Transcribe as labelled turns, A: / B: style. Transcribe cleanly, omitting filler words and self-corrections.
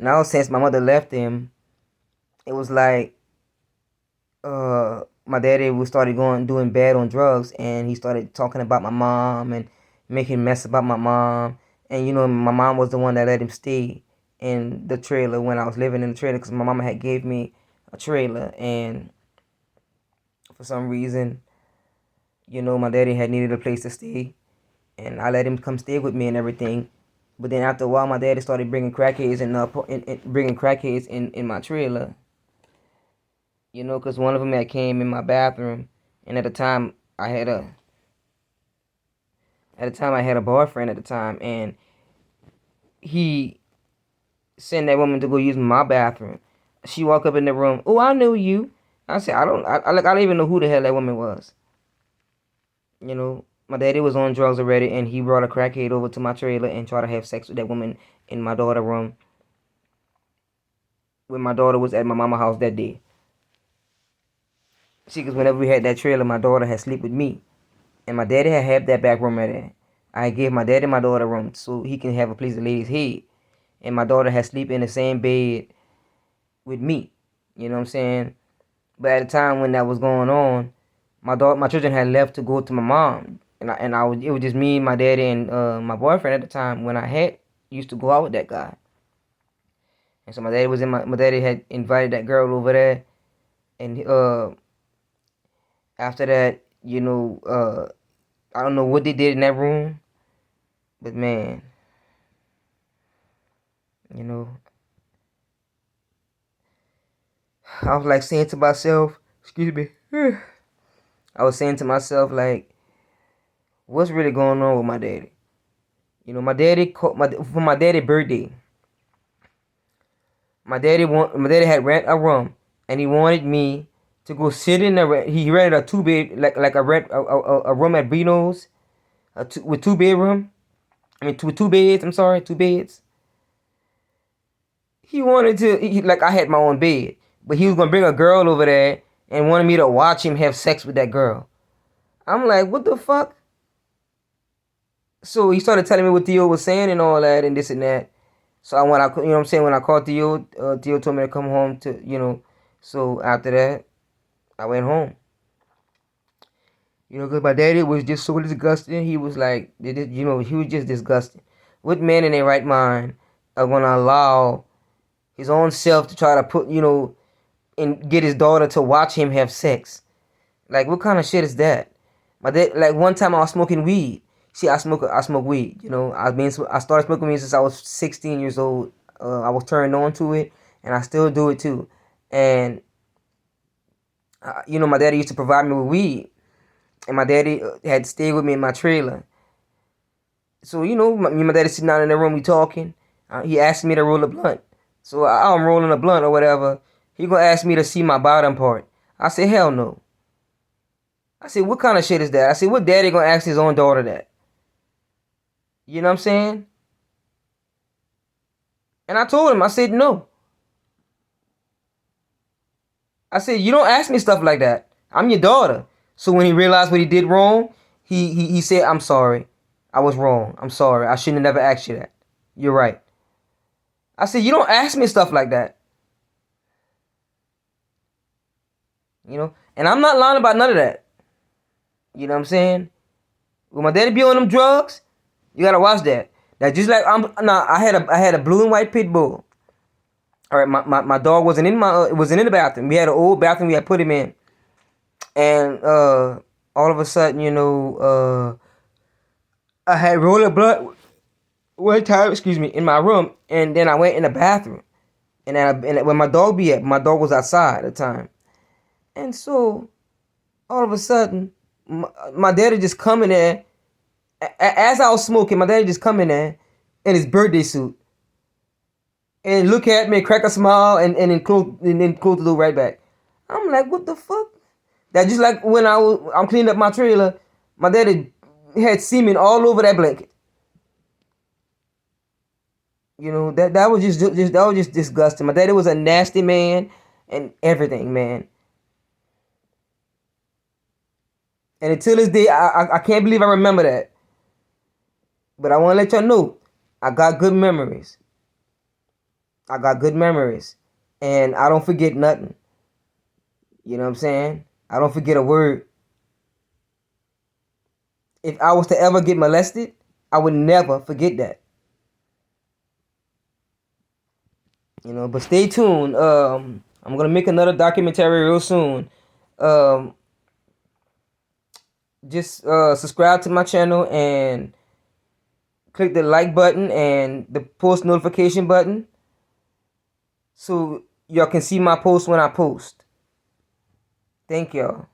A: Now since my mother left him, it was like my daddy was started going doing bad on drugs, and he started talking about my mom and making mess about my mom. And my mom was the one that let him stay in the trailer when I was living in the trailer, because my mama had gave me a trailer, and for some reason, my daddy had needed a place to stay, and I let him come stay with me and everything. But then after a while, my daddy started bringing crackheads bringing crackheads in my trailer. Because one of them had came in my bathroom, and at the time I had a boyfriend at the time, and he sent that woman to go use my bathroom. She walked up in the room. Oh, I knew you. I said, I don't even know who the hell that woman was. My daddy was on drugs already, and he brought a crackhead over to my trailer and tried to have sex with that woman in my daughter's room when my daughter was at my mama house that day. See, because whenever we had that trailer, my daughter had sleep with me, and my daddy had that back room right there. I gave my daddy my daughter room so he can have a place to lay his head, and my daughter had sleep in the same bed with me. You know what I'm saying? But at the time when that was going on, my children had left to go to my mom, it was just me, my daddy, and my boyfriend at the time when I had used to go out with that guy. And so my daddy had invited that girl over there, and after that, I don't know what they did in that room, but man, you know, I was like saying to myself, excuse me, I was saying to myself like, what's really going on with my daddy? My daddy called for my daddy's birthday. My daddy had rent a room, and he wanted me to go sit in the. He rented a 2 bed, like a room at Bino's, with 2 bedroom. I mean, with 2 beds. I'm sorry, 2 beds. He wanted to, like, I had my own bed, but he was gonna bring a girl over there and wanted me to watch him have sex with that girl. I'm like, what the fuck? So he started telling me what Theo was saying and all that and this and that. So what I'm saying, when I called Theo, Theo told me to come home to. So after that, I went home. Because my daddy was just so disgusting. He was like, he was just disgusting. What man in their right mind are gonna allow his own self to try to put, and get his daughter to watch him have sex? Like, what kind of shit is that? My dad, like, one time I was smoking weed. See, I smoke weed. I started smoking weed since I was 16 years old. I was turned on to it, and I still do it too. And my daddy used to provide me with weed, and my daddy had stayed with me in my trailer. So me and my daddy sitting down in the room, we talking. He asked me to roll a blunt. So I'm rolling a blunt or whatever. He gonna ask me to see my bottom part. I said, hell no. I said, what kind of shit is that? I said, what daddy gonna ask his own daughter that? You know what I'm saying? And I told him, I said, no. I said, you don't ask me stuff like that. I'm your daughter. So when he realized what he did wrong, he said, I'm sorry. I was wrong. I'm sorry. I shouldn't have never asked you that. You're right. I said, you don't ask me stuff like that. And I'm not lying about none of that. You know what I'm saying? When my daddy be on them drugs, you gotta watch that. That just like I had a blue and white pit bull. All right, my dog wasn't in the bathroom. We had an old bathroom we had put him in, and all of a sudden, I had rolled a blunt one time, excuse me, in my room, and then I went in the bathroom, and when my dog be at, my dog was outside at the time, and so all of a sudden, my daddy just come in there. As I was smoking, my daddy just come in there in his birthday suit and look at me, crack a smile, and then close the door right back. I'm like, what the fuck? That just like when I'm cleaning up my trailer, my daddy had semen all over that blanket. That was just disgusting. My daddy was a nasty man and everything, man. And until this day, I can't believe I remember that. But I want to let y'all know, I got good memories. I got good memories, and I don't forget nothing. You know what I'm saying? I don't forget a word. If I was to ever get molested, I would never forget that. You know, but stay tuned. I'm gonna make another documentary real soon. Um, just subscribe to my channel and click the like button and the post notification button so y'all can see my post when I post. Thank y'all.